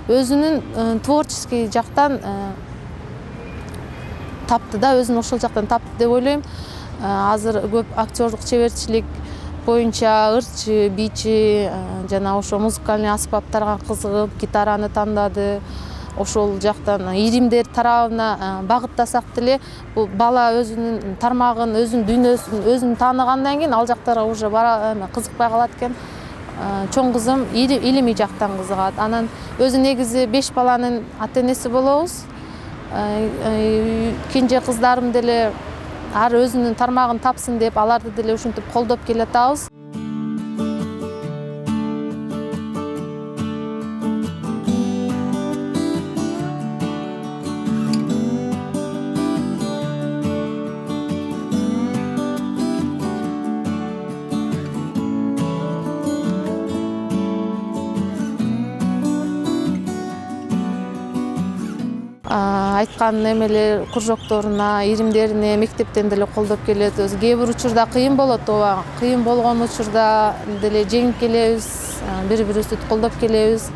өзүнүн творческий жактан тапты да, өзүн ошол жактан тапты деп ойлойм. Азыр көп актерлук чеберчилик боюнча ырчы, бийчи жана ошо музыкальный аспаптарга кызыгып, гитараны тандады. Ошол жактан иримдер тарабына багыттасак деле, бул бала өзүнүн тармагын, өзүнүн дүйнөсүн, өзүн тааныгандан кийин ал жактарга уже кызыкпай калат экен. Чоң кызым илимий жактан кызыгат. Анан өзү негизи 5 баланын ата-энеси болобуз. Кенже кыздарым деле ар өзүнүн тармагын тапсын деп, аларды деле ушинтип колдоп келатабыз. Айткан эмелер кружокторуна, иримдерине мектептен деле колдоп келет. Өзү кээ бир учурда кыйын болот, ооба. Кыйын болгон учурда деле жеңип келебиз, бири-бирибизди колдоп келебиз.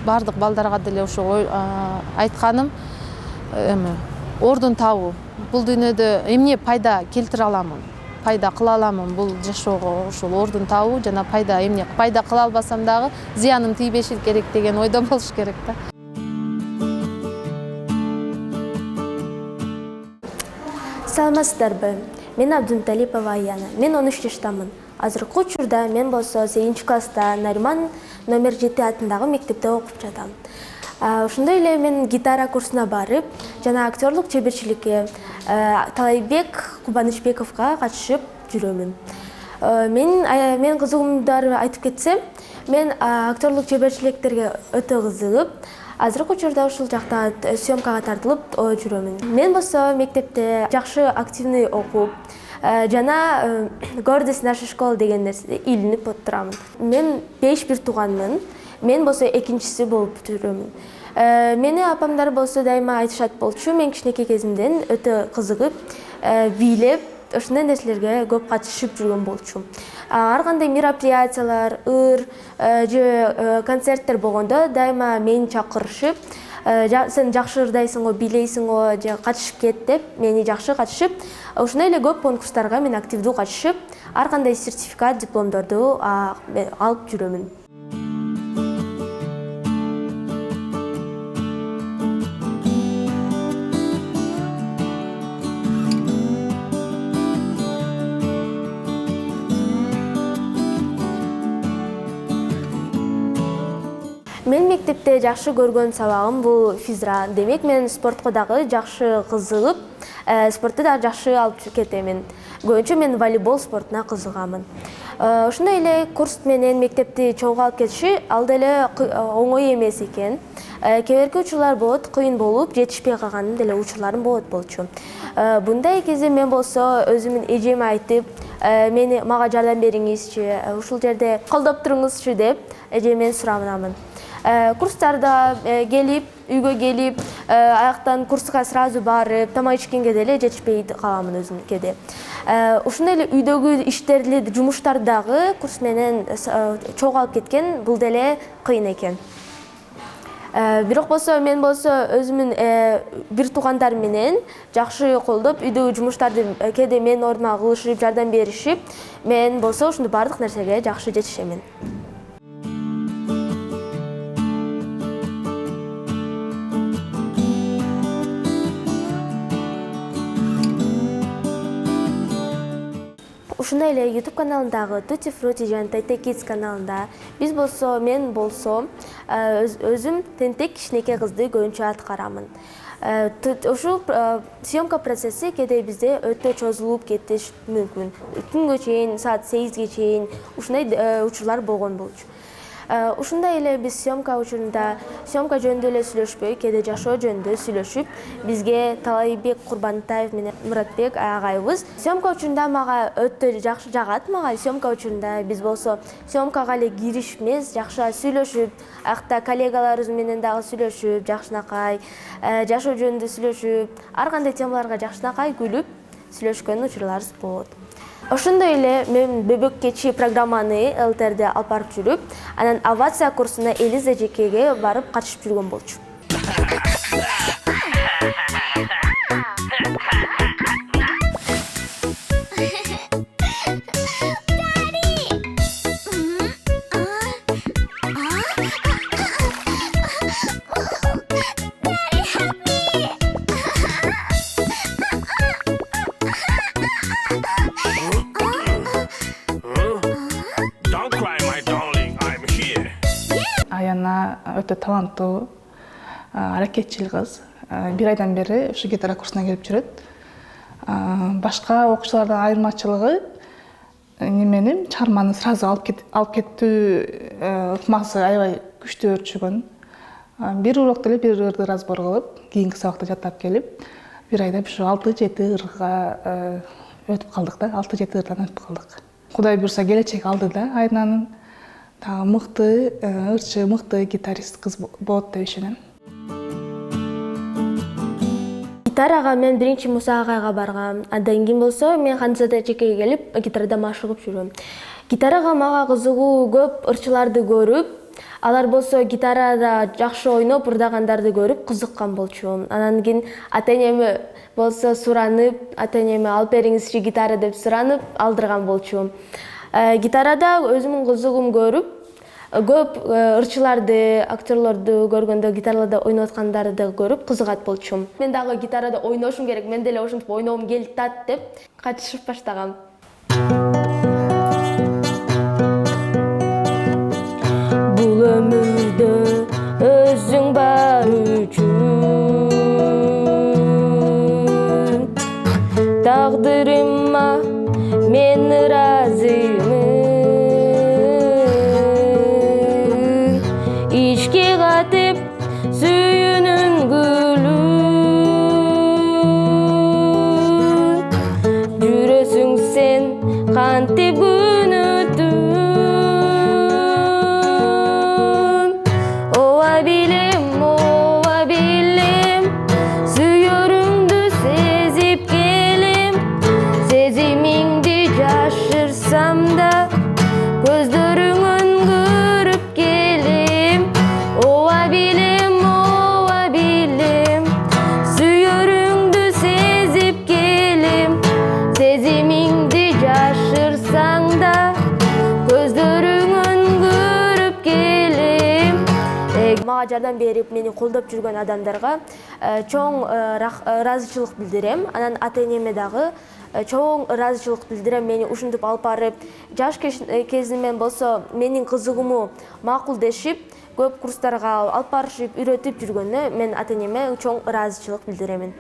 Бардык балдарга деле ошо айтканым ордун табуу. Бул дүйнөдө эмне пайда келтире аламын, пайда кыла аламын бул жашоого, ошол ордун табуу жана эмне пайда кыла албасам дагы зыяным тийбеши керек деген ойдо болуш керек да. Саламатсыздарбы? Мен Абдунталипова Аяна. Мен 13 жаштамын. Азыркы учурда мен болсо 8 класста Нариман номер 7 атындагы мектепте окуп жатам. Ошондой эле мен гитара курсуна барып, жана актерлук чеберчиликке Талайбек Кубанычбековго катышып жүрөмүн. Мен кызыгуумдарды айтып кетсем, мен актерлук чеберчиликтерге өтө кызыгып, азыркы учурда ушул жакта съемкага тартылып жүрөмүн. Мен болсо мектепте жакшы активный окуп, жана гордость нашей школы деген нерседе илинип отурамын. Мен 5 бир тууганмын. Мен болсо экинчиси болуп жүрөмүн. Мени апамдар болсо дайыма айтышат болчу, мен кичинекей кезимден өтө кызыгып, бийлеп, ошондой нерселерге көп катышып жүргөн болчу. Ар кандай мероприятиялар, же концерттер болгондо дайыма мени чакырышып, сен жакшы ырдайсың го, бийлейсиң го, же катышып кет деп мени жакшы катышып, ошондой эле көп конкурстарга мен активдүү катышып, ар кандай сертификат, дипломдорду алып жүрөмүн. Мен мектепте жакшы көргөн сабагым бул физра. Демек мен спортко дагы жакшы кызыгып, спортты да жакшы алып кетемин. Көбүнчө мен волейбол спортуна кызыгамын. Ошондой эле курс менен мектепти чогуу алып кетиши ал деле оңой эмес экен. Кээ бирки учурлар болот, кыйын болуп, жетишпей калган деле учурларым болчу. Мындай кезде мен болсо өзүмдүн эжеме айтып, мага жардам бериңизчи, ушул жерде колдоп туруңузчу деп эжемден суранамын. Курстарда келип, үйгө келип, аяктан курска сразу барып, тамак ичкенге деле жетишпей каламын өзүмкеде. Ушундай эле үйдөгү иштерди, жумуштарды дагы курс менен чогуу алып кеткен, бул деле кыйын экен. Бирок болсо мен болсо өзүмдүн бир туугандарым менен жакшы колдоп, үйдөгү жумуштарды кээде менин ордума кылышып, жардам беришип, мен болсо ушундой бардык нерсеге жакшы жетишемин. Ушундай эле YouTube каналындагы Tutti Frutti жана Tete Kids каналында мен болсо өзүм тентек кичинекей кызды көбүнчө аткарамын. Ушул съемка процесси кээде бизде өтө чозулуп кетиши мүмкүн. Күнгө чейин, саат 8ге чейин ушундай учурлар болгон болчу. Ушундай эле биз съемка учурунда съемка жөнүндө эле сүйлөшпөй, кээде жашоо жөнүндө сүйлөшүп, бизге Талайбек Курбантаев менен Муратбек агайыбыз съемка учурунда мага өтө жакшы жагат. Мага съемка учурунда биз болсо съемкага эле киришмес, жакшы сүйлөшүп, аякта коллегаларыбыз менен дагы сүйлөшүп, жакшынакай жашоо жөнүндө сүйлөшүп, ар кандай темаларга жакшынакай күлүп сүйлөшкөн учурларыбыз болот. Ошондой эле мен бөбөккө чий программаны ЛТРде алып барып жүрүп, анан авиация курсуна Элиза Жекеге барып катышып жүргөн болчу. Аяна өтө таланттуу, аракетчил кыз. Бир айдан бери ушу гитара курсуна келип жүрөт. Башка окуучулардан айырмачылыгы неменин чыгарманы сразу алып кеттүү ыкмасы аябай күчтүү өрчүгөн. Бир урокто эле бир ырды разбор кылып, кийинки сабакта жаттап келип, бир айда ушу 6-7 ырга өтүп калдык да, 6-7 ырдан өтүп калдык. Кудай буйрса келечек алдыда Айнанын дагы мыкты ырчы, мыкты гитарист кыз болот деп ишенем. Гитарага мен биринчи Муса агайга баргам. Андан кийин болсо мен Ханзада Жекеге келип гитарада машыгып жүрөм. Гитарага мага кызыгуу көп ырчыларды көрүп, алар болсо гитарада жакшы ойноп, ырдагандарды көрүп кызыккан болчумун. Анан кийин ата-энеме болсо суранып, ата-энеме алып бериңизчи гитара деп суранып, алдырган болчумун. Гитарада өзүмдүн кызыгым көрүп, көп ырчыларды, актерлорду көргөндө гитарада ойноп аткандарды көрүп кызыгат болчумун. Мен дагы гитарада ойношум керек, мен деле ошентип ойногум келип атат деп катышып баштагам. Бул өмүрдө өзүң бар үчүн тагдырыма мен ыраазымын. Ичке катып сүйүүнүн гүлүн жүрөсүң сен кантип күнөтүн. Ооба билем, сүйөрүңдү сезип келем, сезимиңди жашырсам да көздөрүңөн көрүп келем. Ооба билем, сүйөрүңдү сезип келем, сезимиңди жашырсаң да көздөрүңөн көрүп келем. Мага жардам берип, мени колдоп жүргөн адамдарга чоң ыраазычылык билдирем. Анан ата-энеме дагы чоң ыраазычылык билдирем. Мени ушинтип алып барып, жаш кезимен болсо менин кызыгымы макулдешип, көп курстарга алып барышып, үйрөтүп жүргөнүнө мен ата-энеме чоң ыраазычылык билдиремин.